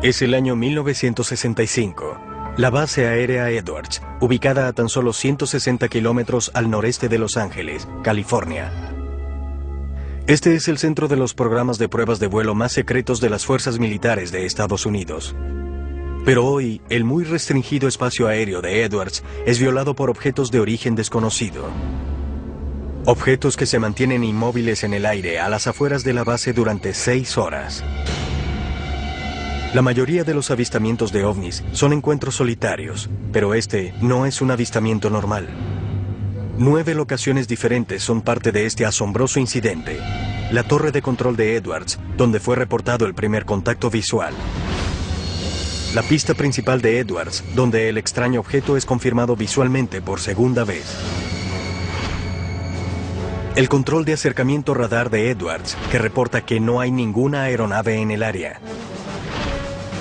Es el año 1965. La base aérea Edwards, ubicada a tan solo 160 kilómetros al noreste de Los Ángeles, California. Este es el centro de los programas de pruebas de vuelo más secretos de las fuerzas militares de Estados Unidos. Pero hoy, el muy restringido espacio aéreo de Edwards es violado por objetos de origen desconocido. Objetos que se mantienen inmóviles en el aire a las afueras de la base durante 6 horas. La mayoría de los avistamientos de ovnis son encuentros solitarios, pero este no es un avistamiento normal. 9 locaciones diferentes son parte de este asombroso incidente. La torre de control de Edwards, donde fue reportado el primer contacto visual. La pista principal de Edwards, donde el extraño objeto es confirmado visualmente por segunda vez. El control de acercamiento radar de Edwards, que reporta que no hay ninguna aeronave en el área.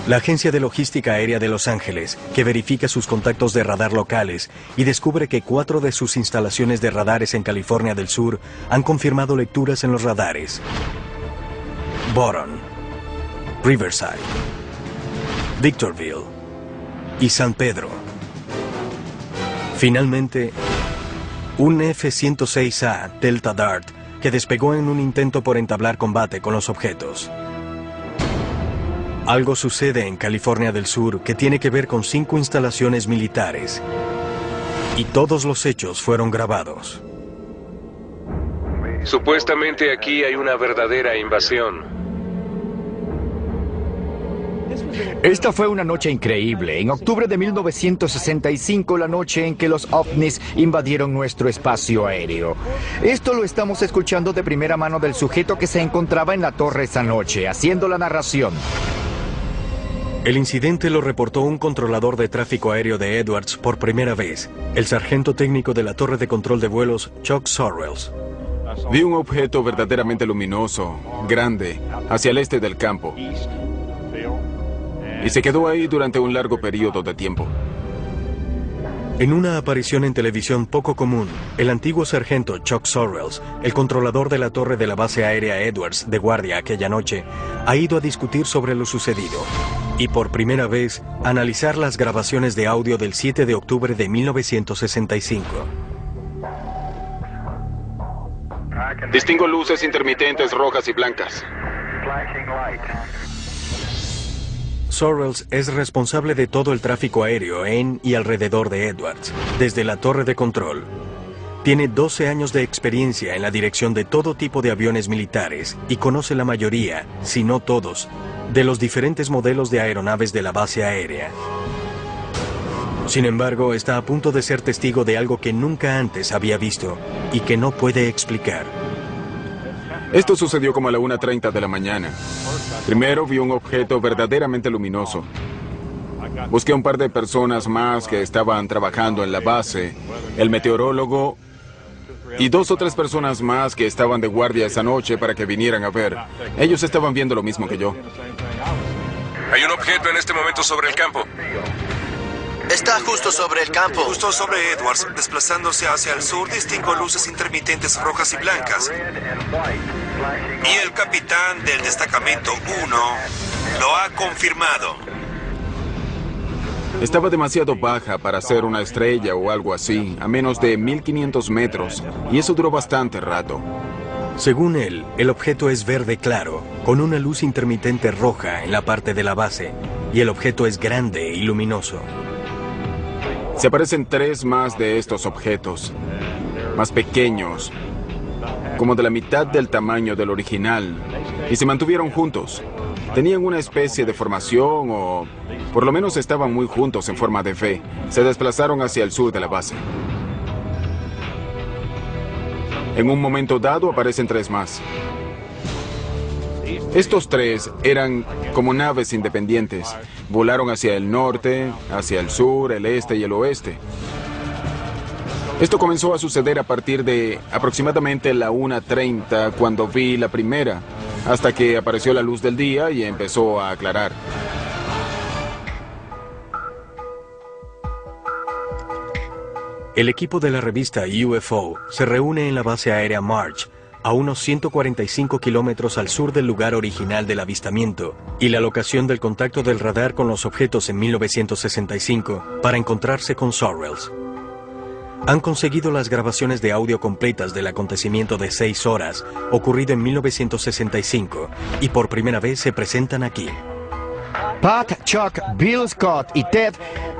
La Agencia de Logística Aérea de Los Ángeles, que verifica sus contactos de radar locales y descubre que 4 de sus instalaciones de radares en California del Sur han confirmado lecturas en los radares. Boron, Riverside, Victorville y San Pedro. Finalmente, un F-106A Delta Dart que despegó en un intento por entablar combate con los objetos. Algo sucede en California del Sur que tiene que ver con 5 instalaciones militares. Y todos los hechos fueron grabados. Supuestamente aquí hay una verdadera invasión. Esta fue una noche increíble. En octubre de 1965, la noche en que los ovnis invadieron nuestro espacio aéreo. Esto lo estamos escuchando de primera mano del sujeto que se encontraba en la torre esa noche, haciendo la narración. El incidente lo reportó un controlador de tráfico aéreo de Edwards por primera vez, el sargento técnico de la torre de control de vuelos, Chuck Sorrells. Vi un objeto verdaderamente luminoso, grande, hacia el este del campo. Y se quedó ahí durante un largo periodo de tiempo. En una aparición en televisión poco común, el antiguo sargento Chuck Sorrells, el controlador de la torre de la base aérea Edwards de guardia aquella noche, ha ido a discutir sobre lo sucedido y por primera vez analizar las grabaciones de audio del 7 de octubre de 1965. Distingo luces intermitentes rojas y blancas. Sorrells es responsable de todo el tráfico aéreo en y alrededor de Edwards, desde la torre de control. Tiene 12 años de experiencia en la dirección de todo tipo de aviones militares y conoce la mayoría, si no todos, de los diferentes modelos de aeronaves de la base aérea. Sin embargo, está a punto de ser testigo de algo que nunca antes había visto y que no puede explicar. Esto sucedió como a la 1:30 de la mañana. Primero vi un objeto verdaderamente luminoso. Busqué a un par de personas más que estaban trabajando en la base, el meteorólogo y 2 o 3 personas más que estaban de guardia esa noche para que vinieran a ver. Ellos estaban viendo lo mismo que yo. Hay un objeto en este momento sobre el campo. Está justo sobre el campo. Justo sobre Edwards, desplazándose hacia el sur, distingo luces intermitentes rojas y blancas. Y el capitán del destacamento 1 lo ha confirmado. Estaba demasiado baja para ser una estrella o algo así, a menos de 1500 metros, y eso duró bastante rato. Según él, el objeto es verde claro, con una luz intermitente roja en la parte de la base, y el objeto es grande y luminoso. Se aparecen 3 más de estos objetos, más pequeños, como de la mitad del tamaño del original, y se mantuvieron juntos. Tenían una especie de formación o por lo menos estaban muy juntos en forma de V. Se desplazaron hacia el sur de la base. En un momento dado aparecen 3 más. Estos 3 eran como naves independientes. Volaron hacia el norte, hacia el sur, el este y el oeste. Esto comenzó a suceder a partir de aproximadamente la 1:30 cuando vi la primera, hasta que apareció la luz del día y empezó a aclarar. El equipo de la revista UFO se reúne en la base aérea March, a unos 145 kilómetros al sur del lugar original del avistamiento y la locación del contacto del radar con los objetos en 1965 para encontrarse con Sorrells. Han conseguido las grabaciones de audio completas del acontecimiento de 6 horas ocurrido en 1965 y por primera vez se presentan aquí. Pat, Chuck, Bill, Scott y Ted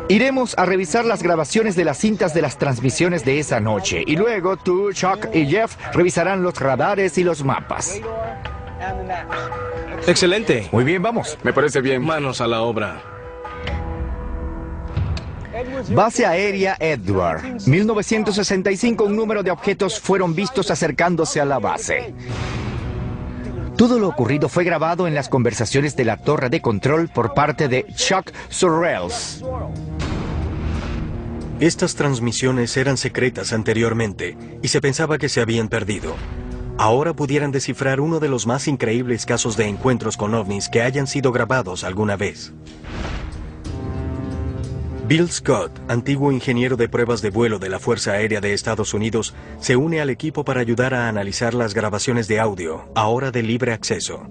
iremos a revisar las grabaciones de las cintas de las transmisiones de esa noche. Y luego tú, Chuck y Jeff revisarán los radares y los mapas. Excelente. Muy bien, vamos. Me parece bien. Manos a la obra. Base aérea Edward. 1965, un número de objetos fueron vistos acercándose a la base. Todo lo ocurrido fue grabado en las conversaciones de la torre de control por parte de Chuck Sorrells. Estas transmisiones eran secretas anteriormente y se pensaba que se habían perdido. Ahora pudieran descifrar uno de los más increíbles casos de encuentros con ovnis que hayan sido grabados alguna vez. Bill Scott, antiguo ingeniero de pruebas de vuelo de la Fuerza Aérea de Estados Unidos, se une al equipo para ayudar a analizar las grabaciones de audio, ahora de libre acceso.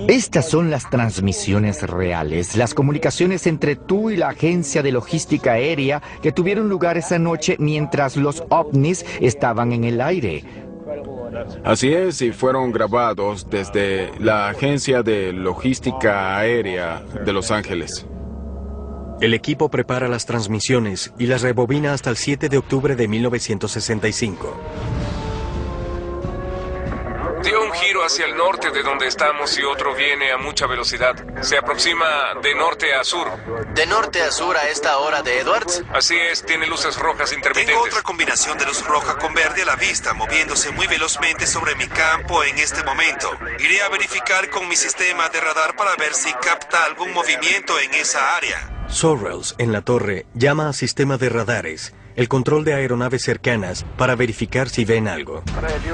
Estas son las transmisiones reales, las comunicaciones entre tú y la agencia de logística aérea que tuvieron lugar esa noche mientras los ovnis estaban en el aire. Así es, y fueron grabados desde la agencia de logística aérea de Los Ángeles. El equipo prepara las transmisiones y las rebobina hasta el 7 de octubre de 1965. Dio un giro hacia el norte de donde estamos y otro viene a mucha velocidad. Se aproxima de norte a sur. ¿De norte a sur a esta hora de Edwards? Así es, tiene luces rojas intermitentes. Tengo otra combinación de luz roja con verde a la vista, moviéndose muy velozmente sobre mi campo en este momento. Iré a verificar con mi sistema de radar para ver si capta algún movimiento en esa área. Sorrells, en la torre, llama a sistema de radares, el control de aeronaves cercanas, para verificar si ven algo.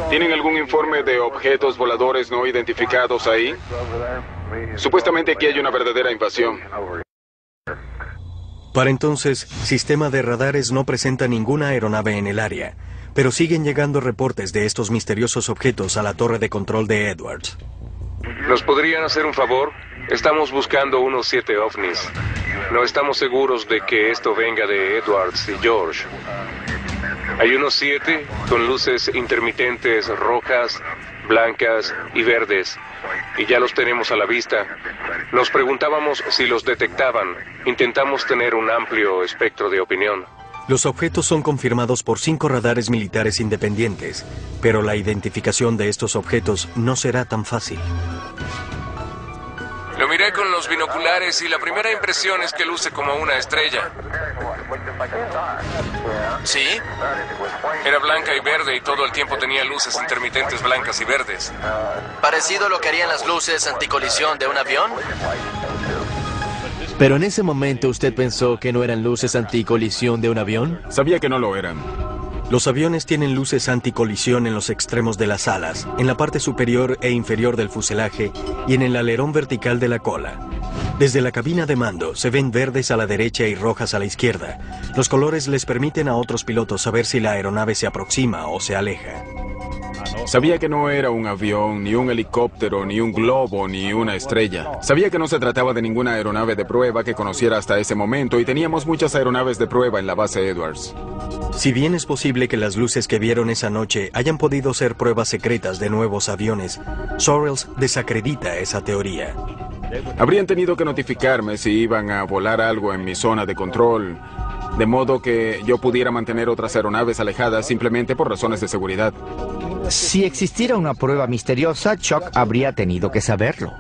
¿Tienen algún informe de objetos voladores no identificados ahí? Supuestamente aquí hay una verdadera invasión. Para entonces, sistema de radares no presenta ninguna aeronave en el área, pero siguen llegando reportes de estos misteriosos objetos a la torre de control de Edwards. ¿Nos podrían hacer un favor? Estamos buscando unos 7 ovnis. No estamos seguros de que esto venga de Edwards y George. Hay unos 7 con luces intermitentes rojas, blancas y verdes. Y ya los tenemos a la vista. Nos preguntábamos si los detectaban. Intentamos tener un amplio espectro de opinión. Los objetos son confirmados por 5 radares militares independientes, pero la identificación de estos objetos no será tan fácil. Lo miré con los binoculares y la primera impresión es que luce como una estrella. ¿Sí? Era blanca y verde y todo el tiempo tenía luces intermitentes blancas y verdes. ¿Parecido a lo que harían las luces anticolisión de un avión? Pero en ese momento usted pensó que no eran luces anticolisión de un avión. Sabía que no lo eran. Los aviones tienen luces anticolisión en los extremos de las alas, en la parte superior e inferior del fuselaje y en el alerón vertical de la cola. Desde la cabina de mando se ven verdes a la derecha y rojas a la izquierda. Los colores les permiten a otros pilotos saber si la aeronave se aproxima o se aleja. Sabía que no era un avión, ni un helicóptero, ni un globo, ni una estrella. Sabía que no se trataba de ninguna aeronave de prueba que conociera hasta ese momento y teníamos muchas aeronaves de prueba en la base Edwards. Si bien es posible que las luces que vieron esa noche hayan podido ser pruebas secretas de nuevos aviones, Sorrells desacredita esa teoría. Habrían tenido que notificarme si iban a volar algo en mi zona de control, de modo que yo pudiera mantener otras aeronaves alejadas simplemente por razones de seguridad. Si existiera una prueba misteriosa, Chuck habría tenido que saberlo.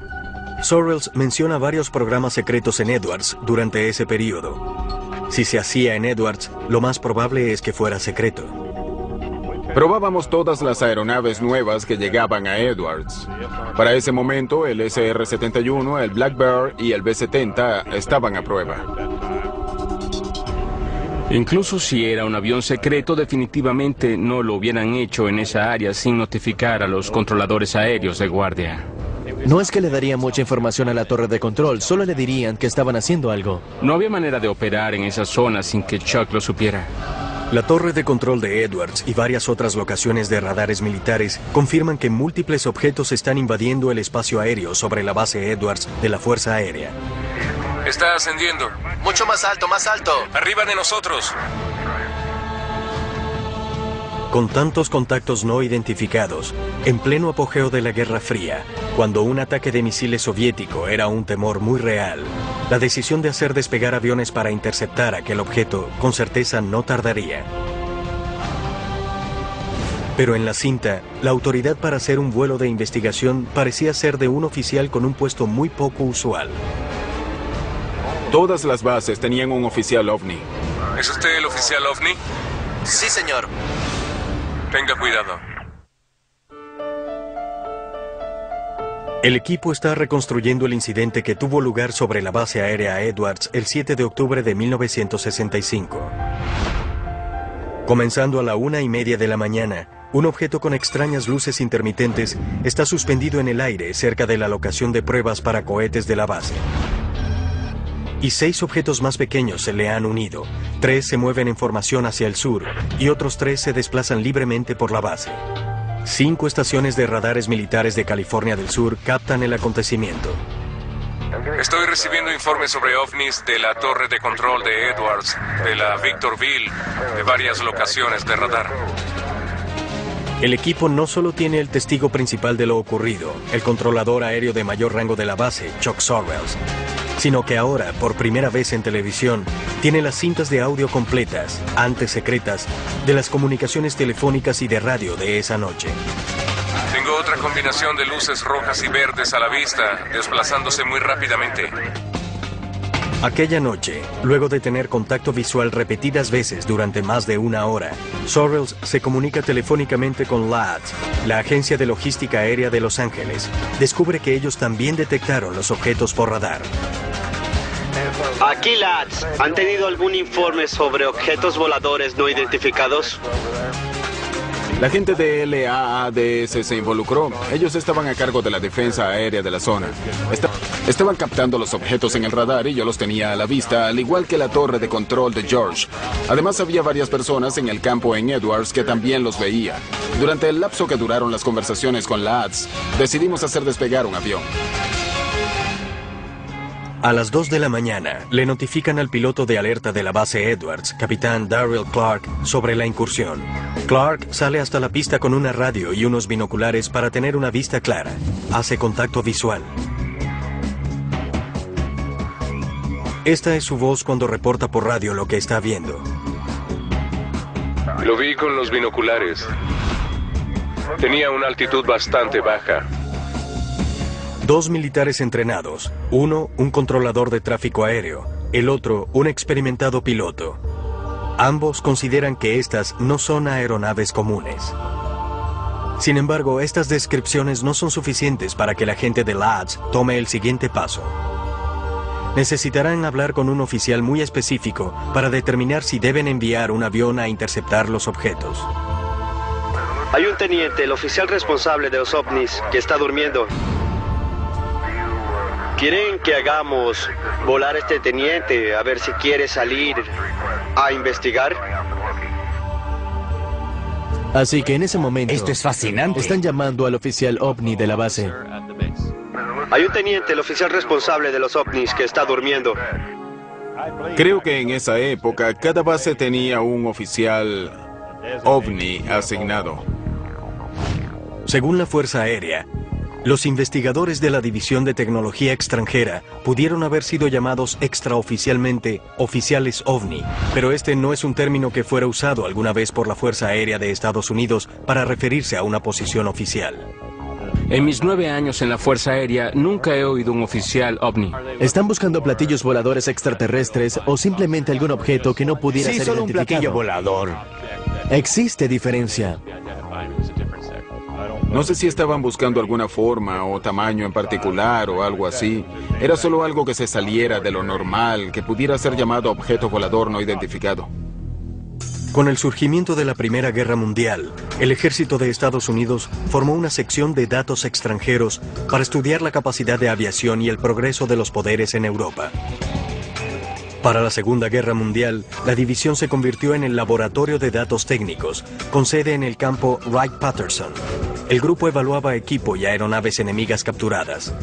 Sorrells menciona varios programas secretos en Edwards durante ese periodo. Si se hacía en Edwards, lo más probable es que fuera secreto. Probábamos todas las aeronaves nuevas que llegaban a Edwards. Para ese momento, el SR-71, el Black Bear y el B-70 estaban a prueba. Incluso si era un avión secreto, definitivamente no lo hubieran hecho en esa área sin notificar a los controladores aéreos de guardia. No es que le darían mucha información a la torre de control, solo le dirían que estaban haciendo algo. No había manera de operar en esa zona sin que Chuck lo supiera. La torre de control de Edwards y varias otras locaciones de radares militares confirman que múltiples objetos están invadiendo el espacio aéreo sobre la base Edwards de la Fuerza Aérea. Está ascendiendo. Mucho más alto, más alto. Arriba de nosotros. Con tantos contactos no identificados, en pleno apogeo de la Guerra Fría, cuando un ataque de misiles soviético era un temor muy real, la decisión de hacer despegar aviones para interceptar aquel objeto con certeza no tardaría. Pero en la cinta, la autoridad para hacer un vuelo de investigación parecía ser de un oficial con un puesto muy poco usual. Todas las bases tenían un oficial OVNI. ¿Es usted el oficial OVNI? Sí, señor. Tenga cuidado. El equipo está reconstruyendo el incidente que tuvo lugar sobre la base aérea Edwards el 7 de octubre de 1965. Comenzando a la 1:30 de la mañana, un objeto con extrañas luces intermitentes está suspendido en el aire cerca de la locación de pruebas para cohetes de la base. Y 6 objetos más pequeños se le han unido. 3 se mueven en formación hacia el sur y otros 3 se desplazan libremente por la base. 5 estaciones de radares militares de California del Sur captan el acontecimiento. Estoy recibiendo informes sobre ovnis de la torre de control de Edwards, de la Victorville, de varias locaciones de radar. El equipo no solo tiene el testigo principal de lo ocurrido, el controlador aéreo de mayor rango de la base, Chuck Sorrells, sino que ahora, por primera vez en televisión, tiene las cintas de audio completas, antes secretas, de las comunicaciones telefónicas y de radio de esa noche. Tengo otra combinación de luces rojas y verdes a la vista, desplazándose muy rápidamente. Aquella noche, luego de tener contacto visual repetidas veces durante más de una hora, Sorrells se comunica telefónicamente con LADS, la agencia de logística aérea de Los Ángeles. Descubre que ellos también detectaron los objetos por radar. Aquí, LADS. ¿Han tenido algún informe sobre objetos voladores no identificados? La gente de LAADS se involucró. Ellos estaban a cargo de la defensa aérea de la zona. Estaban captando los objetos en el radar y yo los tenía a la vista, al igual que la torre de control de George. Además, había varias personas en el campo en Edwards que también los veía. Durante el lapso que duraron las conversaciones con LADS, decidimos hacer despegar un avión. A las 2 de la mañana, le notifican al piloto de alerta de la base Edwards, capitán Darrell Clark, sobre la incursión. Clark sale hasta la pista con una radio y unos binoculares para tener una vista clara. Hace contacto visual. Esta es su voz cuando reporta por radio lo que está viendo. Lo vi con los binoculares. Tenía una altitud bastante baja. 2 militares entrenados, uno un controlador de tráfico aéreo, el otro un experimentado piloto. Ambos consideran que estas no son aeronaves comunes. Sin embargo, estas descripciones no son suficientes para que la gente de LADS tome el siguiente paso. Necesitarán hablar con un oficial muy específico para determinar si deben enviar un avión a interceptar los objetos. Hay un teniente, el oficial responsable de los ovnis, que está durmiendo. ¿Quieren que hagamos volar a este teniente a ver si quiere salir a investigar? Así que en ese momento... Esto es fascinante. Están llamando al oficial OVNI de la base. Hay un teniente, el oficial responsable de los ovnis, que está durmiendo. Creo que en esa época cada base tenía un oficial OVNI asignado. Según la Fuerza Aérea, los investigadores de la División de Tecnología Extranjera pudieron haber sido llamados extraoficialmente oficiales OVNI, pero este no es un término que fuera usado alguna vez por la Fuerza Aérea de Estados Unidos para referirse a una posición oficial. En mis 9 años en la Fuerza Aérea nunca he oído un oficial OVNI. ¿Están buscando platillos voladores extraterrestres o simplemente algún objeto que no pudiera ser solo un identificado? platillo volador. Existe diferencia. No sé si estaban buscando alguna forma o tamaño en particular o algo así. Era solo algo que se saliera de lo normal, que pudiera ser llamado objeto volador no identificado. Con el surgimiento de la Primera Guerra Mundial, el ejército de Estados Unidos formó una sección de datos extranjeros para estudiar la capacidad de aviación y el progreso de los poderes en Europa. Para la Segunda Guerra Mundial, la división se convirtió en el laboratorio de datos técnicos, con sede en el campo Wright-Patterson. El grupo evaluaba equipo y aeronaves enemigas capturadas.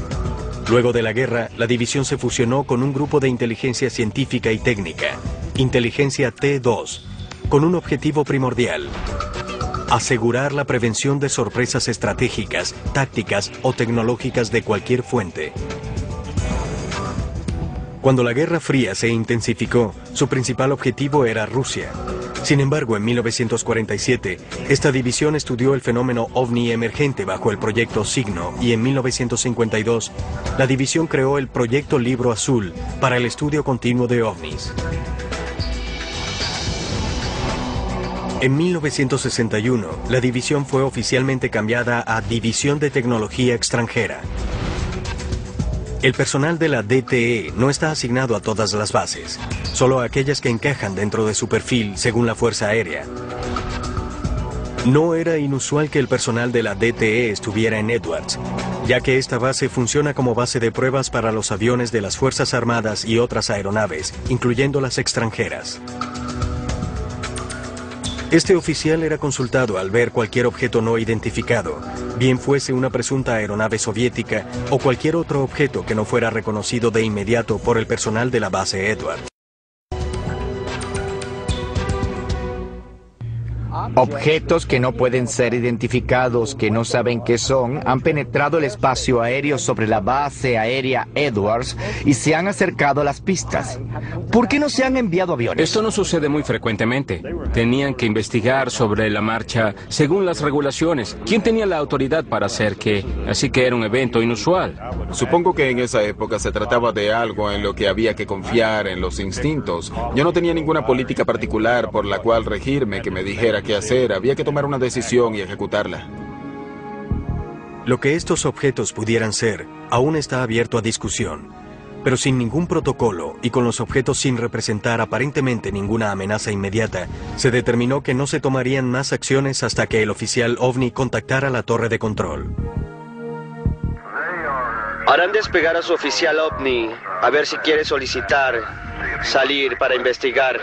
Luego de la guerra, la división se fusionó con un grupo de inteligencia científica y técnica, Inteligencia T2, con un objetivo primordial: asegurar la prevención de sorpresas estratégicas, tácticas o tecnológicas de cualquier fuente. Cuando la Guerra Fría se intensificó, su principal objetivo era Rusia. Sin embargo, en 1947, esta división estudió el fenómeno ovni emergente bajo el proyecto Signo, y en 1952, la división creó el proyecto Libro Azul para el estudio continuo de ovnis. En 1961, la división fue oficialmente cambiada a División de Tecnología Extranjera. El personal de la DTE no está asignado a todas las bases, solo a aquellas que encajan dentro de su perfil según la Fuerza Aérea. No era inusual que el personal de la DTE estuviera en Edwards, ya que esta base funciona como base de pruebas para los aviones de las Fuerzas Armadas y otras aeronaves, incluyendo las extranjeras. Este oficial era consultado al ver cualquier objeto no identificado, bien fuese una presunta aeronave soviética o cualquier otro objeto que no fuera reconocido de inmediato por el personal de la base Edwards. Objetos que no pueden ser identificados, que no saben qué son, han penetrado el espacio aéreo sobre la base aérea Edwards y se han acercado a las pistas. ¿Por qué no se han enviado aviones? Esto no sucede muy frecuentemente. Tenían que investigar sobre la marcha según las regulaciones. ¿Quién tenía la autoridad para hacer qué? Así que era un evento inusual. Supongo que en esa época se trataba de algo en lo que había que confiar en los instintos. Yo no tenía ninguna política particular por la cual regirme que me dijera qué hacer. Había que tomar una decisión y ejecutarla. Lo que estos objetos pudieran ser aún está abierto a discusión, pero sin ningún protocolo y con los objetos sin representar aparentemente ninguna amenaza inmediata, se determinó que no se tomarían más acciones hasta que el oficial OVNI contactara la torre de control. Harán despegar a su oficial OVNI a ver si quiere solicitar salir para investigar.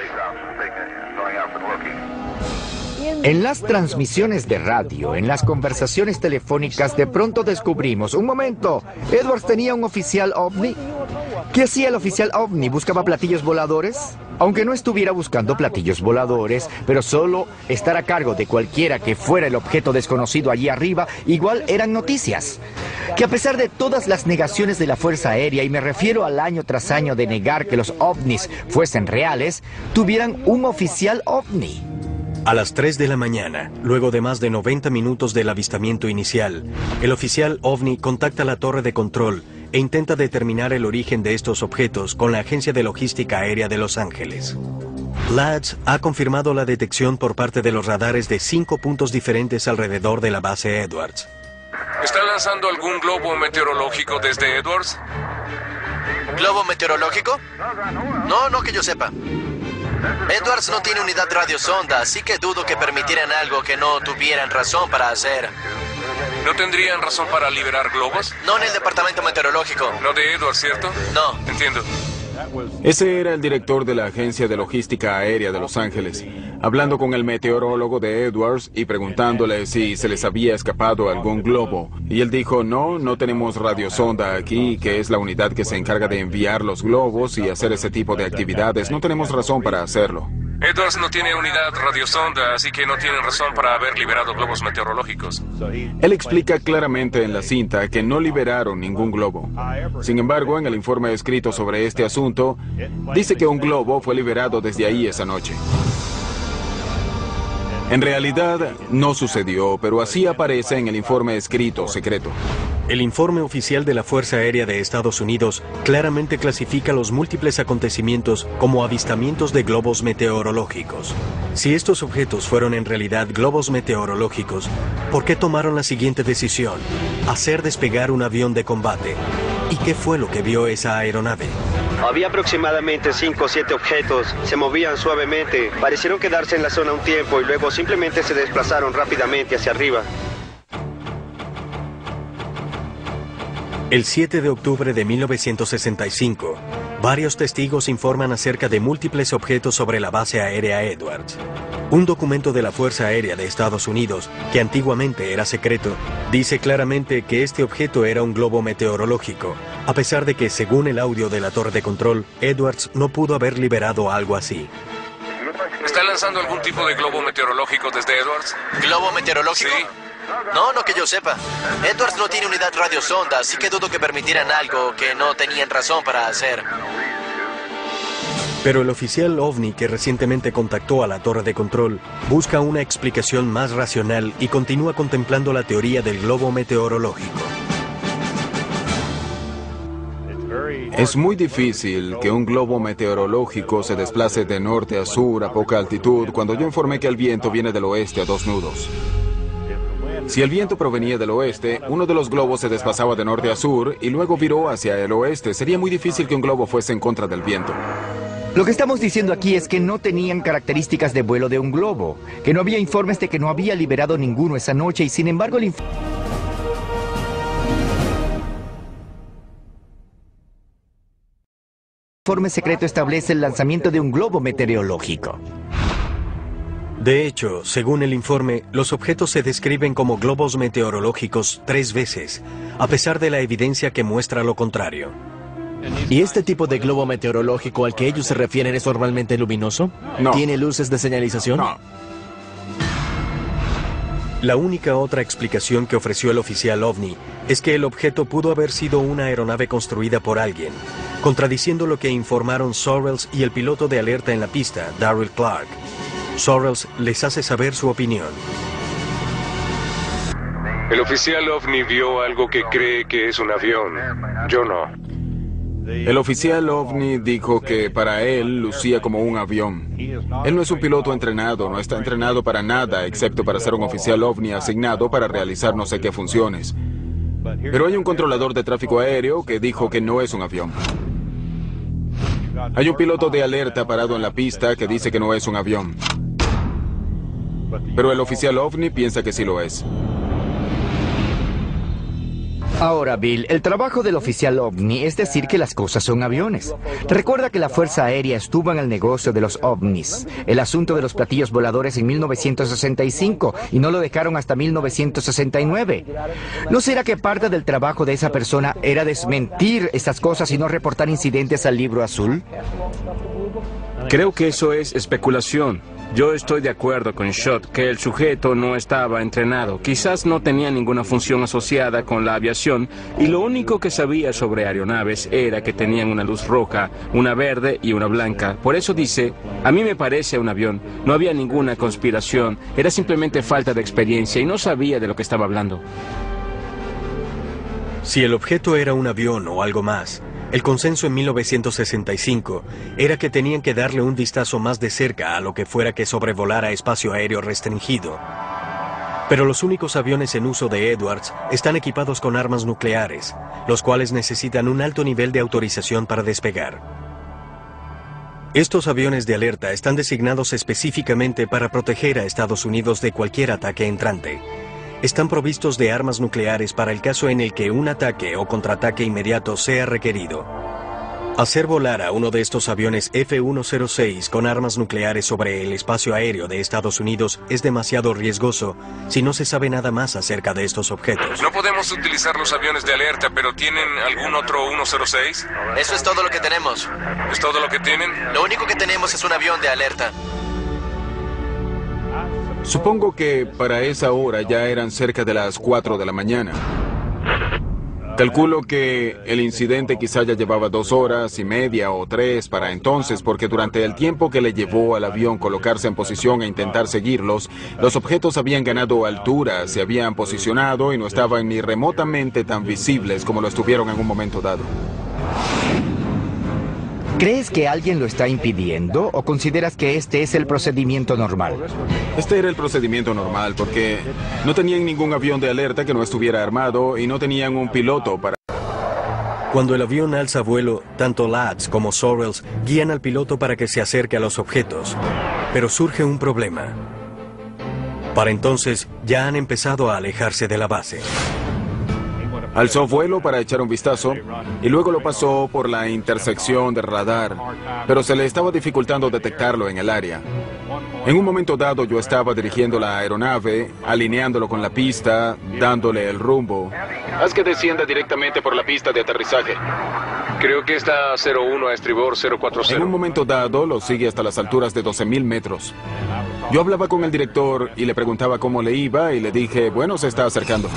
En las transmisiones de radio, en las conversaciones telefónicas, de pronto descubrimos, un momento, Edwards tenía un oficial OVNI. ¿Qué hacía el oficial OVNI? ¿Buscaba platillos voladores? Aunque no estuviera buscando platillos voladores, pero solo estar a cargo de cualquiera que fuera el objeto desconocido allí arriba, igual eran noticias. Que a pesar de todas las negaciones de la Fuerza Aérea, y me refiero al año tras año de negar que los ovnis fuesen reales, tuvieran un oficial OVNI. A las 3 de la mañana, luego de más de 90 minutos del avistamiento inicial, el oficial OVNI contacta la torre de control e intenta determinar el origen de estos objetos con la Agencia de Logística Aérea de Los Ángeles. LADS ha confirmado la detección por parte de los radares de 5 puntos diferentes alrededor de la base Edwards. ¿Está lanzando algún globo meteorológico desde Edwards? ¿Globo meteorológico? No que yo sepa. Edwards no tiene unidad radiosonda, así que dudo que permitieran algo que no tuvieran razón para hacer. ¿No tendrían razón para liberar globos? No en el departamento meteorológico. No de Edwards, ¿cierto? No. Entiendo. Ese era el director de la Agencia de Logística Aérea de Los Ángeles, hablando con el meteorólogo de Edwards y preguntándole si se les había escapado algún globo. Y él dijo, no tenemos radiosonda aquí, que es la unidad que se encarga de enviar los globos y hacer ese tipo de actividades. No tenemos razón para hacerlo. Edwards no tiene unidad radiosonda, así que no tienen razón para haber liberado globos meteorológicos. Él explica claramente en la cinta que no liberaron ningún globo. Sin embargo, en el informe escrito sobre este asunto, dice que un globo fue liberado desde ahí esa noche. En realidad, no sucedió, pero así aparece en el informe escrito secreto. El informe oficial de la Fuerza Aérea de Estados Unidos claramente clasifica los múltiples acontecimientos como avistamientos de globos meteorológicos. Si estos objetos fueron en realidad globos meteorológicos, ¿por qué tomaron la siguiente decisión? Hacer despegar un avión de combate. ¿Y qué fue lo que vio esa aeronave? Había aproximadamente 5 o 7 objetos, se movían suavemente, parecieron quedarse en la zona un tiempo y luego simplemente se desplazaron rápidamente hacia arriba. El 7 de octubre de 1965, Varios testigos informan acerca de múltiples objetos sobre la base aérea Edwards. Un documento de la Fuerza Aérea de Estados Unidos, que antiguamente era secreto, dice claramente que este objeto era un globo meteorológico, a pesar de que, según el audio de la torre de control, Edwards no pudo haber liberado algo así. ¿Está lanzando algún tipo de globo meteorológico desde Edwards? ¿Globo meteorológico? Sí. No que yo sepa. Edwards no tiene unidad radiosonda, así que dudo que permitieran algo que no tenían razón para hacer. Pero el oficial OVNI que recientemente contactó a la torre de control busca una explicación más racional y continúa contemplando la teoría del globo meteorológico. Es muy difícil que un globo meteorológico se desplace de norte a sur a poca altitud cuando yo informé que el viento viene del oeste a 2 nudos. Si el viento provenía del oeste, uno de los globos se desplazaba de norte a sur y luego viró hacia el oeste. Sería muy difícil que un globo fuese en contra del viento. Lo que estamos diciendo aquí es que no tenían características de vuelo de un globo, que no había informes de que no había liberado ninguno esa noche y sin embargo el informe secreto establece el lanzamiento de un globo meteorológico. De hecho, según el informe, los objetos se describen como globos meteorológicos 3 veces, a pesar de la evidencia que muestra lo contrario. ¿Y este tipo de globo meteorológico al que ellos se refieren es normalmente luminoso? No. ¿Tiene luces de señalización? No. La única otra explicación que ofreció el oficial OVNI es que el objeto pudo haber sido una aeronave construida por alguien, contradiciendo lo que informaron Sorrells y el piloto de alerta en la pista, Darryl Clark. Sorrells les hace saber su opinión. El oficial OVNI vio algo que cree que es un avión. Yo no. El oficial OVNI dijo que para él lucía como un avión. Él no es un piloto entrenado, no está entrenado para nada, excepto para ser un oficial OVNI asignado para realizar no sé qué funciones. Pero hay un controlador de tráfico aéreo que dijo que no es un avión. Hay un piloto de alerta parado en la pista que dice que no es un avión. Pero el oficial OVNI piensa que sí lo es. Ahora, Bill, el trabajo del oficial OVNI es decir que las cosas son aviones. Recuerda que la Fuerza Aérea estuvo en el negocio de los ovnis, el asunto de los platillos voladores en 1965, y no lo dejaron hasta 1969. ¿No será que parte del trabajo de esa persona era desmentir estas cosas y no reportar incidentes al Libro Azul? Creo que eso es especulación. Yo estoy de acuerdo con Schott que el sujeto no estaba entrenado. Quizás no tenía ninguna función asociada con la aviación y lo único que sabía sobre aeronaves era que tenían una luz roja, una verde y una blanca. Por eso dice, a mí me parece un avión. No había ninguna conspiración, era simplemente falta de experiencia y no sabía de lo que estaba hablando. Si el objeto era un avión o algo más, el consenso en 1965 era que tenían que darle un vistazo más de cerca a lo que fuera que sobrevolara espacio aéreo restringido. Pero los únicos aviones en uso de Edwards están equipados con armas nucleares, los cuales necesitan un alto nivel de autorización para despegar. Estos aviones de alerta están designados específicamente para proteger a Estados Unidos de cualquier ataque entrante. Están provistos de armas nucleares para el caso en el que un ataque o contraataque inmediato sea requerido. Hacer volar a uno de estos aviones F-106 con armas nucleares sobre el espacio aéreo de Estados Unidos es demasiado riesgoso si no se sabe nada más acerca de estos objetos. No podemos utilizar los aviones de alerta, pero ¿tienen algún otro 106? Eso es todo lo que tenemos. ¿Es todo lo que tienen? Lo único que tenemos es un avión de alerta. Supongo que para esa hora ya eran cerca de las 4 de la mañana. Calculo que el incidente quizá ya llevaba 2 horas y media o 3 para entonces, porque durante el tiempo que le llevó al avión colocarse en posición e intentar seguirlos, los objetos habían ganado altura, se habían posicionado y no estaban ni remotamente tan visibles como lo estuvieron en un momento dado. ¿Crees que alguien lo está impidiendo o consideras que este es el procedimiento normal? Este era el procedimiento normal porque no tenían ningún avión de alerta que no estuviera armado y no tenían un piloto para... Cuando el avión alza vuelo, tanto Lads como Sorrells guían al piloto para que se acerque a los objetos. Pero surge un problema. Para entonces, ya han empezado a alejarse de la base. Alzó vuelo para echar un vistazo y luego lo pasó por la intersección de radar, pero se le estaba dificultando detectarlo en el área. En un momento dado yo estaba dirigiendo la aeronave, alineándolo con la pista, dándole el rumbo. Haz que descienda directamente por la pista de aterrizaje. Creo que está 01 a estribor 040. En un momento dado lo sigue hasta las alturas de 12.000 metros. Yo hablaba con el director y le preguntaba cómo le iba y le dije, bueno, se está acercando.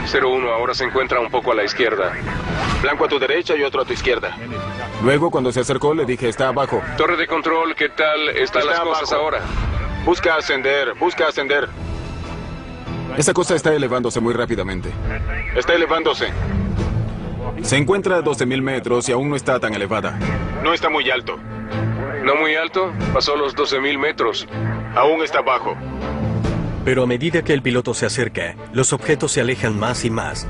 01 ahora se encuentra un poco a la izquierda. Blanco a tu derecha y otro a tu izquierda. Luego, cuando se acercó, le dije, está abajo. Torre de control, ¿qué tal están las cosas ahora? Busca ascender, busca ascender. Esa cosa está elevándose muy rápidamente. Está elevándose. Se encuentra a 12.000 metros y aún no está tan elevada. No está muy alto. ¿No muy alto? Pasó los 12.000 metros. Aún está bajo. Pero a medida que el piloto se acerca, los objetos se alejan más y más,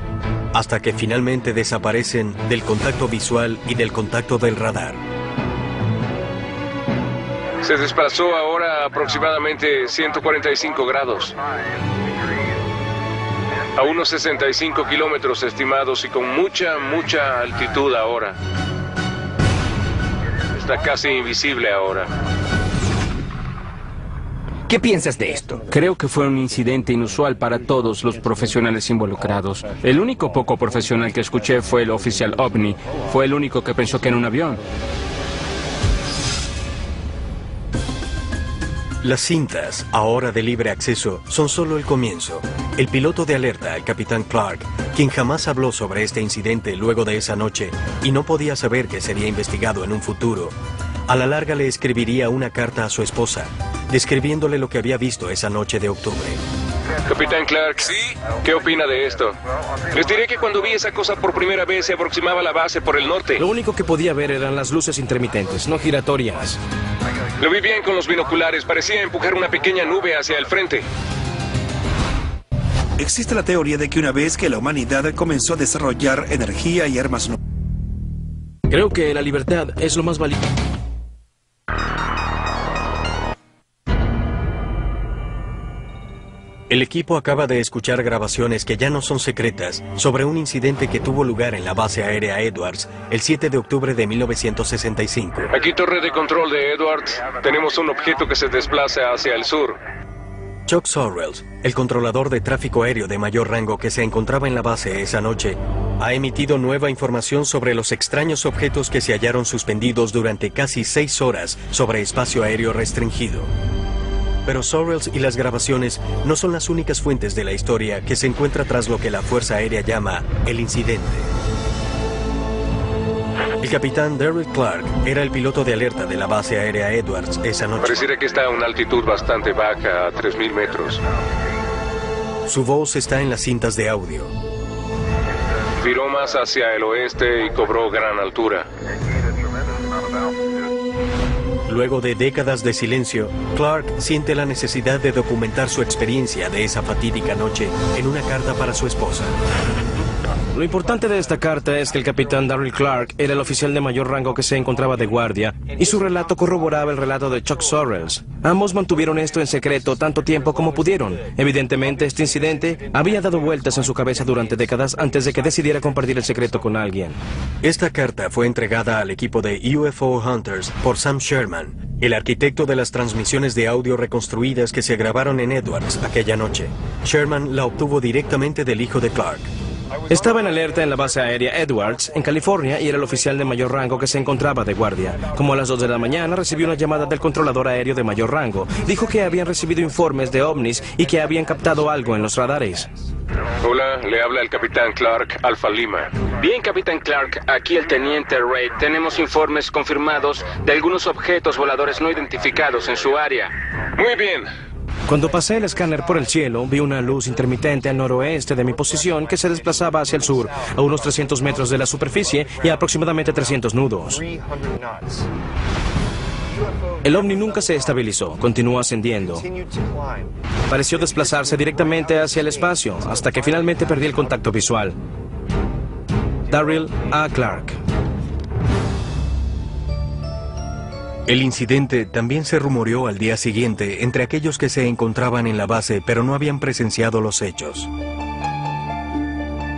hasta que finalmente desaparecen del contacto visual y del contacto del radar. Se desplazó ahora a aproximadamente 145 grados. A unos 65 kilómetros estimados y con mucha altitud ahora. Está casi invisible ahora. ¿Qué piensas de esto? Creo que fue un incidente inusual para todos los profesionales involucrados. El único poco profesional que escuché fue el oficial OVNI. Fue el único que pensó que era un avión. Las cintas, ahora de libre acceso, son solo el comienzo. El piloto de alerta, el capitán Clark, quien jamás habló sobre este incidente luego de esa noche y no podía saber que sería investigado en un futuro, a la larga le escribiría una carta a su esposa, describiéndole lo que había visto esa noche de octubre. Capitán Clark, ¿Sí? ¿Qué opina de esto? Les diré que cuando vi esa cosa por primera vez se aproximaba a la base por el norte. Lo único que podía ver eran las luces intermitentes, no giratorias. Lo vi bien con los binoculares, parecía empujar una pequeña nube hacia el frente. Existe la teoría de que una vez que la humanidad comenzó a desarrollar energía y armas nucleares, Creo que la libertad es lo más valioso. El equipo acaba de escuchar grabaciones que ya no son secretas sobre un incidente que tuvo lugar en la base aérea Edwards el 7 de octubre de 1965. Aquí torre de control de Edwards. Tenemos un objeto que se desplaza hacia el sur. Chuck Sorrells, el controlador de tráfico aéreo de mayor rango que se encontraba en la base esa noche, ha emitido nueva información sobre los extraños objetos que se hallaron suspendidos durante casi 6 horas sobre espacio aéreo restringido. Pero Sorrells y las grabaciones no son las únicas fuentes de la historia que se encuentra tras lo que la Fuerza Aérea llama el incidente. El capitán Darryl Clark era el piloto de alerta de la base aérea Edwards esa noche. Pareciera que está a una altitud bastante baja, a 3.000 metros. Su voz está en las cintas de audio. Viró más hacia el oeste y cobró gran altura. Luego de décadas de silencio, Clark siente la necesidad de documentar su experiencia de esa fatídica noche en una carta para su esposa. Lo importante de esta carta es que el capitán Darryl Clark era el oficial de mayor rango que se encontraba de guardia, y su relato corroboraba el relato de Chuck Sorrells. Ambos mantuvieron esto en secreto tanto tiempo como pudieron. Evidentemente, este incidente había dado vueltas en su cabeza durante décadas antes de que decidiera compartir el secreto con alguien. Esta carta fue entregada al equipo de UFO Hunters por Sam Sherman, el arquitecto de las transmisiones de audio reconstruidas que se grabaron en Edwards aquella noche. Sherman la obtuvo directamente del hijo de Clark. Estaba en alerta en la base aérea Edwards, en California, y era el oficial de mayor rango que se encontraba de guardia. Como a las 2 de la mañana, recibió una llamada del controlador aéreo de mayor rango. Dijo que habían recibido informes de ovnis y que habían captado algo en los radares. Hola, le habla el capitán Clark, Alfa Lima. Bien, capitán Clark, aquí el teniente Reid. Tenemos informes confirmados de algunos objetos voladores no identificados en su área. Muy bien. Cuando pasé el escáner por el cielo, vi una luz intermitente al noroeste de mi posición que se desplazaba hacia el sur, a unos 300 metros de la superficie y a aproximadamente 300 nudos. El ovni nunca se estabilizó, continuó ascendiendo. Pareció desplazarse directamente hacia el espacio, hasta que finalmente perdí el contacto visual. Darryl A. Clark. El incidente también se rumoreó al día siguiente entre aquellos que se encontraban en la base pero no habían presenciado los hechos.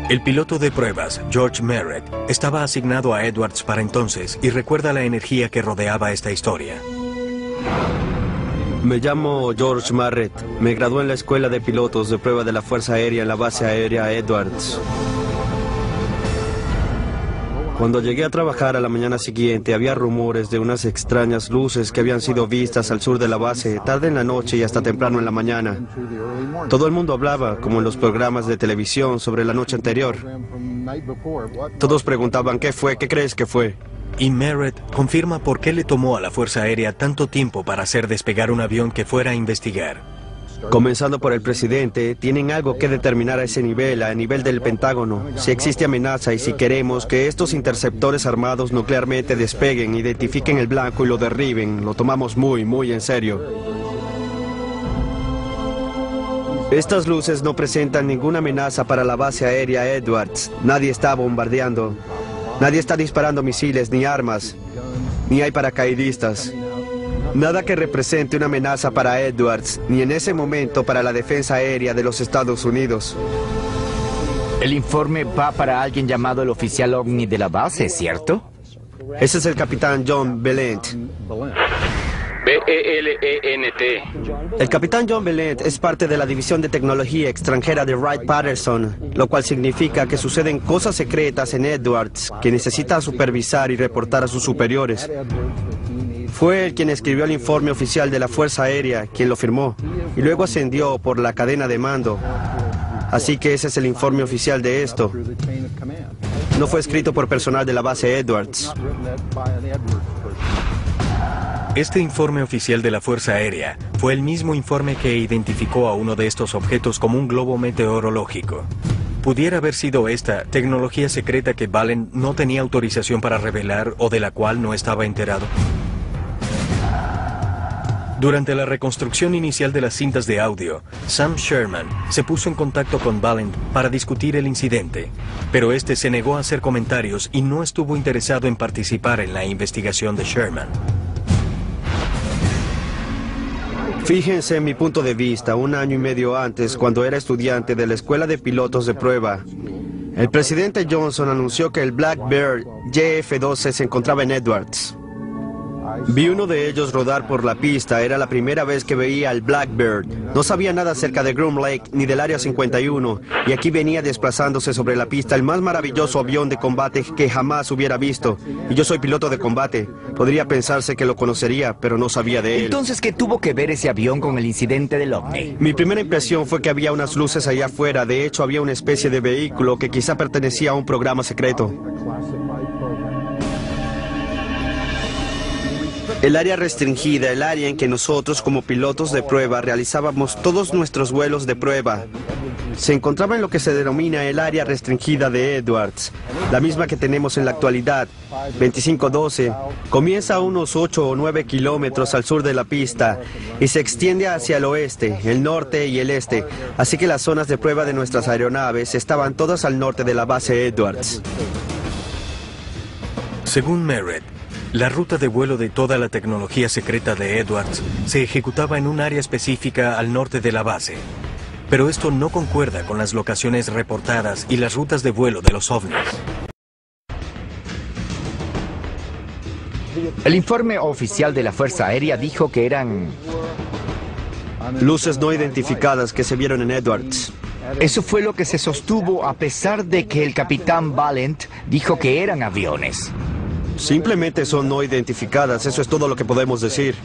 El piloto de pruebas, George Merritt, estaba asignado a Edwards para entonces y recuerda la energía que rodeaba esta historia. Me llamo George Merritt. Me gradué en la Escuela de Pilotos de Prueba de la Fuerza Aérea en la Base Aérea Edwards. Cuando llegué a trabajar a la mañana siguiente, había rumores de unas extrañas luces que habían sido vistas al sur de la base, tarde en la noche y hasta temprano en la mañana. Todo el mundo hablaba, como en los programas de televisión, sobre la noche anterior. Todos preguntaban, ¿qué fue? ¿Qué crees que fue? Y Merritt confirma por qué le tomó a la Fuerza Aérea tanto tiempo para hacer despegar un avión que fuera a investigar. Comenzando por el presidente, tienen algo que determinar a ese nivel, a nivel del Pentágono, si existe amenaza y si queremos que estos interceptores armados nuclearmente despeguen, identifiquen el blanco y lo derriben. Lo tomamos muy, muy en serio. Estas luces no presentan ninguna amenaza para la base aérea Edwards. Nadie está bombardeando. Nadie está disparando misiles ni armas. Ni hay paracaidistas. Nada que represente una amenaza para Edwards, ni en ese momento para la defensa aérea de los Estados Unidos. El informe va para alguien llamado el oficial OVNI de la base, ¿cierto? Ese es el capitán John Belent. B-E-L-E-N-T. El capitán John Belent es parte de la División de Tecnología Extranjera de Wright-Patterson, lo cual significa que suceden cosas secretas en Edwards que necesita supervisar y reportar a sus superiores. Fue él quien escribió el informe oficial de la Fuerza Aérea, quien lo firmó, y luego ascendió por la cadena de mando. Así que ese es el informe oficial de esto. No fue escrito por personal de la base Edwards. Este informe oficial de la Fuerza Aérea fue el mismo informe que identificó a uno de estos objetos como un globo meteorológico. ¿Pudiera haber sido esta tecnología secreta que Valent no tenía autorización para revelar o de la cual no estaba enterado? Durante la reconstrucción inicial de las cintas de audio, Sam Sherman se puso en contacto con Valent para discutir el incidente, pero este se negó a hacer comentarios y no estuvo interesado en participar en la investigación de Sherman. Fíjense en mi punto de vista, 1 año y medio antes, cuando era estudiante de la Escuela de Pilotos de Prueba, el presidente Johnson anunció que el Blackbird JF-12 se encontraba en Edwards. Vi uno de ellos rodar por la pista, era la primera vez que veía al Blackbird. No sabía nada acerca de Groom Lake ni del Área 51, y aquí venía desplazándose sobre la pista el más maravilloso avión de combate que jamás hubiera visto. Y yo soy piloto de combate. Podría pensarse que lo conocería, pero no sabía de él. Entonces, ¿qué tuvo que ver ese avión con el incidente del OVNI? Mi primera impresión fue que había unas luces allá afuera. De hecho, había una especie de vehículo que quizá pertenecía a un programa secreto. El área restringida, el área en que nosotros como pilotos de prueba realizábamos todos nuestros vuelos de prueba, se encontraba en lo que se denomina el área restringida de Edwards, la misma que tenemos en la actualidad, 2512, comienza a unos 8 o 9 kilómetros al sur de la pista y se extiende hacia el oeste, el norte y el este, así que las zonas de prueba de nuestras aeronaves estaban todas al norte de la base Edwards. Según Merritt, la ruta de vuelo de toda la tecnología secreta de Edwards se ejecutaba en un área específica al norte de la base. Pero esto no concuerda con las locaciones reportadas y las rutas de vuelo de los ovnis. El informe oficial de la Fuerza Aérea dijo que eran luces no identificadas que se vieron en Edwards. Eso fue lo que se sostuvo a pesar de que el capitán Valent dijo que eran aviones. Simplemente son no identificadas, eso es todo lo que podemos decir.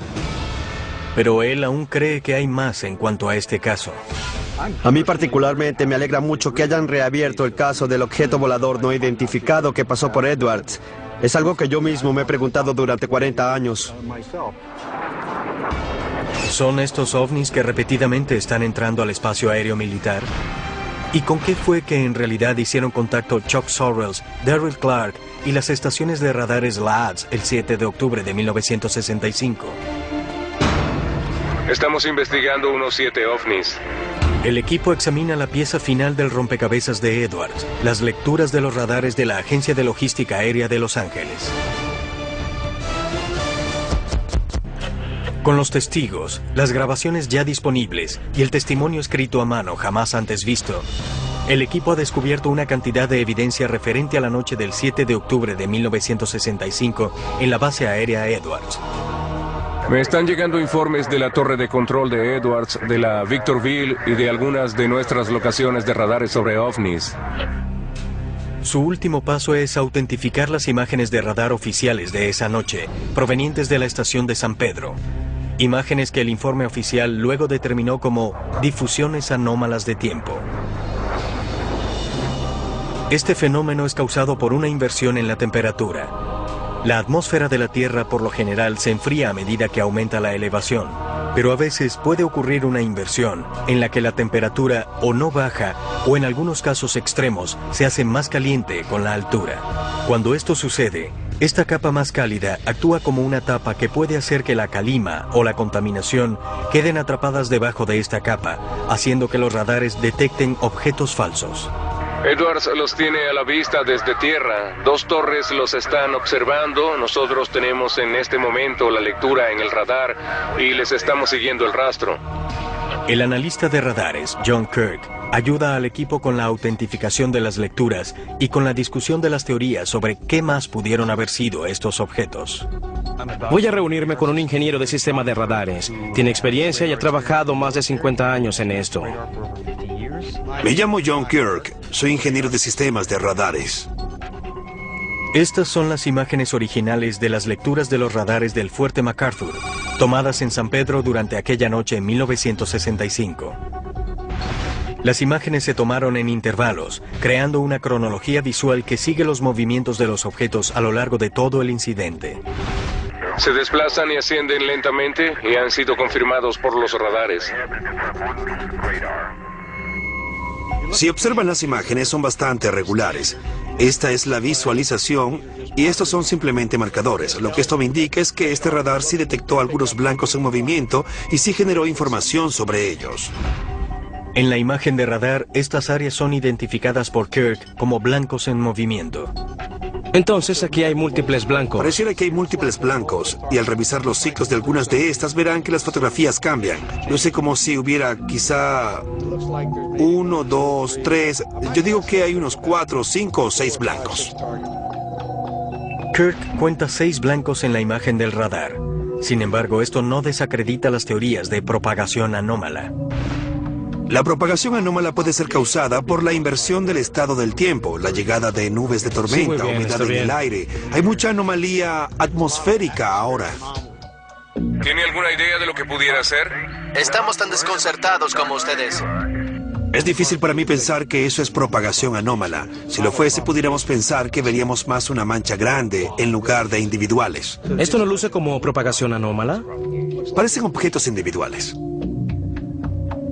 Pero él aún cree que hay más en cuanto a este caso. A mí particularmente me alegra mucho que hayan reabierto el caso del objeto volador no identificado que pasó por Edwards. Es algo que yo mismo me he preguntado durante 40 años. ¿Son estos ovnis que repetidamente están entrando al espacio aéreo militar? ¿Y con qué fue que en realidad hicieron contacto Chuck Sorrells, Darryl Clark y las estaciones de radares LADS el 7 de octubre de 1965? Estamos investigando unos 7 ovnis. El equipo examina la pieza final del rompecabezas de Edwards, las lecturas de los radares de la Agencia de Logística Aérea de Los Ángeles. Con los testigos, las grabaciones ya disponibles y el testimonio escrito a mano jamás antes visto, El equipo ha descubierto una cantidad de evidencia referente a la noche del 7 de octubre de 1965 en la base aérea Edwards. Me están llegando informes de la torre de control de Edwards, de la Victorville y de algunas de nuestras locaciones de radares sobre ovnis. Su último paso es autentificar las imágenes de radar oficiales de esa noche, provenientes de la estación de San Pedro. Imágenes que el informe oficial luego determinó como difusiones anómalas de tiempo. Este fenómeno es causado por una inversión en la temperatura. La atmósfera de la Tierra por lo general se enfría a medida que aumenta la elevación, pero a veces puede ocurrir una inversión en la que la temperatura o no baja o en algunos casos extremos se hace más caliente con la altura. Cuando esto sucede, esta capa más cálida actúa como una tapa que puede hacer que la calima o la contaminación queden atrapadas debajo de esta capa, haciendo que los radares detecten objetos falsos. Edwards los tiene a la vista desde tierra. 2 torres los están observando. Nosotros tenemos en este momento la lectura en el radar y les estamos siguiendo el rastro. El analista de radares, John Kirk, ayuda al equipo con la autentificación de las lecturas y con la discusión de las teorías sobre qué más pudieron haber sido estos objetos. Voy a reunirme con un ingeniero de sistema de radares. Tiene experiencia y ha trabajado más de 50 años en esto. Me llamo John Kirk. Soy ingeniero de sistemas de radares. Estas son las imágenes originales de las lecturas de los radares del Fuerte MacArthur, tomadas en San Pedro durante aquella noche en 1965. Las imágenes se tomaron en intervalos, creando una cronología visual que sigue los movimientos de los objetos a lo largo de todo el incidente. Se desplazan y ascienden lentamente y han sido confirmados por los radares. Si observan las imágenes, son bastante regulares. Esta es la visualización y estos son simplemente marcadores. Lo que esto me indica es que este radar sí detectó algunos blancos en movimiento y sí generó información sobre ellos. En la imagen de radar, estas áreas son identificadas por Kirk como blancos en movimiento. Entonces aquí hay múltiples blancos. Pareciera que hay múltiples blancos, y al revisar los ciclos de algunas de estas verán que las fotografías cambian. Luce como si hubiera quizá 1, 2, 3... Yo digo que hay unos 4, 5 o 6 blancos. Kirk cuenta 6 blancos en la imagen del radar. Sin embargo, esto no desacredita las teorías de propagación anómala. La propagación anómala puede ser causada por la inversión del estado del tiempo, la llegada de nubes de tormenta, humedad en el aire. Hay mucha anomalía atmosférica ahora. ¿Tiene alguna idea de lo que pudiera ser? Estamos tan desconcertados como ustedes. Es difícil para mí pensar que eso es propagación anómala. Si lo fuese, pudiéramos pensar que veríamos más una mancha grande en lugar de individuales. ¿Esto no luce como propagación anómala? Parecen objetos individuales.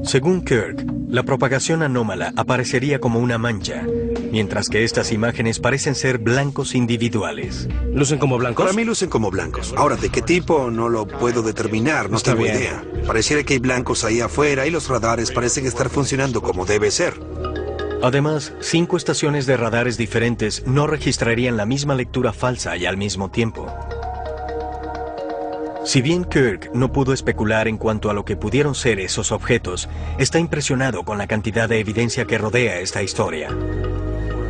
Según Kirk, la propagación anómala aparecería como una mancha, mientras que estas imágenes parecen ser blancos individuales. ¿Lucen como blancos? Para mí lucen como blancos. Ahora, ¿de qué tipo? No lo puedo determinar, no tengo idea. Pareciera que hay blancos ahí afuera y los radares parecen estar funcionando como debe ser. Además, 5 estaciones de radares diferentes no registrarían la misma lectura falsa y al mismo tiempo. Si bien Kirk no pudo especular en cuanto a lo que pudieron ser esos objetos, está impresionado con la cantidad de evidencia que rodea esta historia.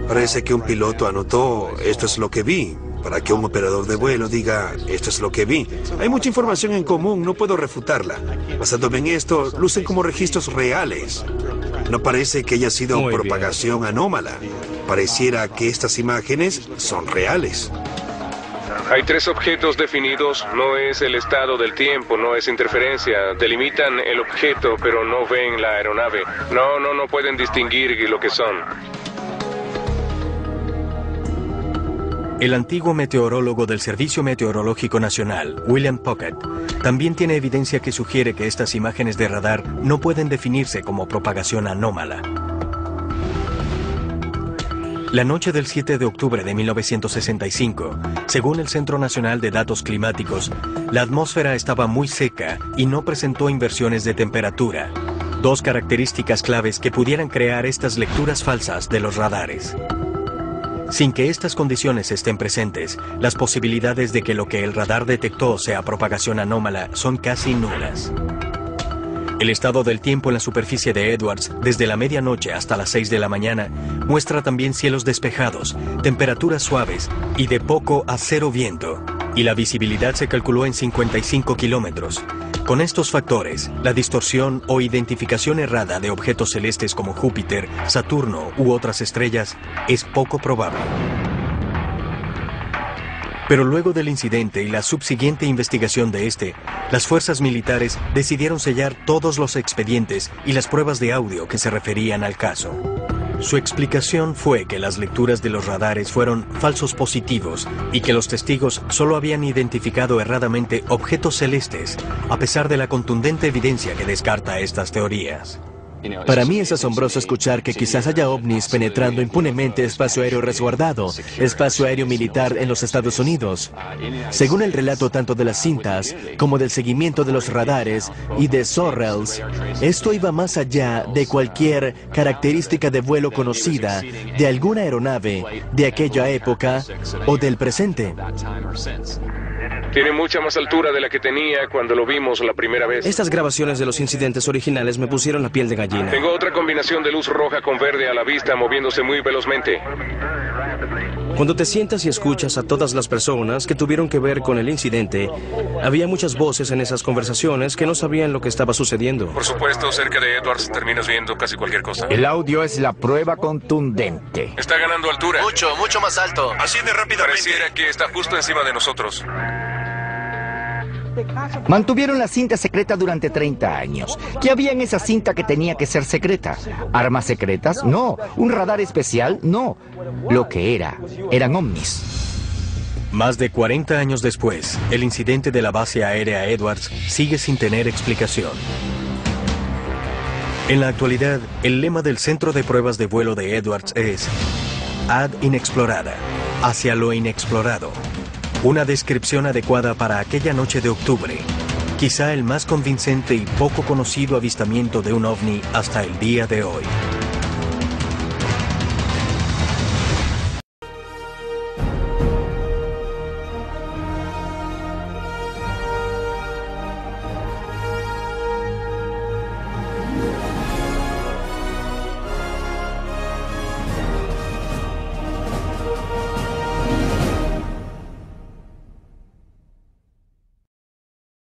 Parece que un piloto anotó, esto es lo que vi, para que un operador de vuelo diga, esto es lo que vi. Hay mucha información en común, no puedo refutarla. Basándome en esto, lucen como registros reales. No parece que haya sido propagación anómala. Pareciera que estas imágenes son reales. Hay 3 objetos definidos, no es el estado del tiempo, no es interferencia. Delimitan el objeto, pero no ven la aeronave. No pueden distinguir lo que son. El antiguo meteorólogo del Servicio Meteorológico Nacional, William Puckett, también tiene evidencia que sugiere que estas imágenes de radar no pueden definirse como propagación anómala. La noche del 7 de octubre de 1965, según el Centro Nacional de Datos Climáticos, la atmósfera estaba muy seca y no presentó inversiones de temperatura, 2 características claves que pudieran crear estas lecturas falsas de los radares. Sin que estas condiciones estén presentes, las posibilidades de que lo que el radar detectó sea propagación anómala son casi nulas. El estado del tiempo en la superficie de Edwards, desde la medianoche hasta las 6 de la mañana, muestra también cielos despejados, temperaturas suaves y de poco a cero viento. Y la visibilidad se calculó en 55 kilómetros. Con estos factores, la distorsión o identificación errada de objetos celestes como Júpiter, Saturno u otras estrellas es poco probable. Pero luego del incidente y la subsiguiente investigación de este, las fuerzas militares decidieron sellar todos los expedientes y las pruebas de audio que se referían al caso. Su explicación fue que las lecturas de los radares fueron falsos positivos y que los testigos solo habían identificado erradamente objetos celestes, a pesar de la contundente evidencia que descarta estas teorías. Para mí es asombroso escuchar que quizás haya ovnis penetrando impunemente espacio aéreo resguardado, espacio aéreo militar en los Estados Unidos. Según el relato tanto de las cintas como del seguimiento de los radares y de Sorrells, esto iba más allá de cualquier característica de vuelo conocida de alguna aeronave de aquella época o del presente. Tiene mucha más altura de la que tenía cuando lo vimos la primera vez. Estas grabaciones de los incidentes originales me pusieron la piel de gallina. Tengo otra combinación de luz roja con verde a la vista moviéndose muy velozmente. Cuando te sientas y escuchas a todas las personas que tuvieron que ver con el incidente, había muchas voces en esas conversaciones que no sabían lo que estaba sucediendo. Por supuesto, cerca de Edwards terminas viendo casi cualquier cosa. El audio es la prueba contundente. Está ganando altura. Mucho más alto. Así de rápidamente. Pareciera que está justo encima de nosotros. Mantuvieron la cinta secreta durante 30 años. ¿Qué había en esa cinta que tenía que ser secreta? ¿Armas secretas? No. ¿Un radar especial? No. Lo que eran ovnis. Más de 40 años después, el incidente de la base aérea Edwards sigue sin tener explicación. En la actualidad, el lema del Centro de Pruebas de Vuelo de Edwards es Ad Inexplorada, hacia lo inexplorado. Una descripción adecuada para aquella noche de octubre, quizá el más convincente y poco conocido avistamiento de un ovni hasta el día de hoy.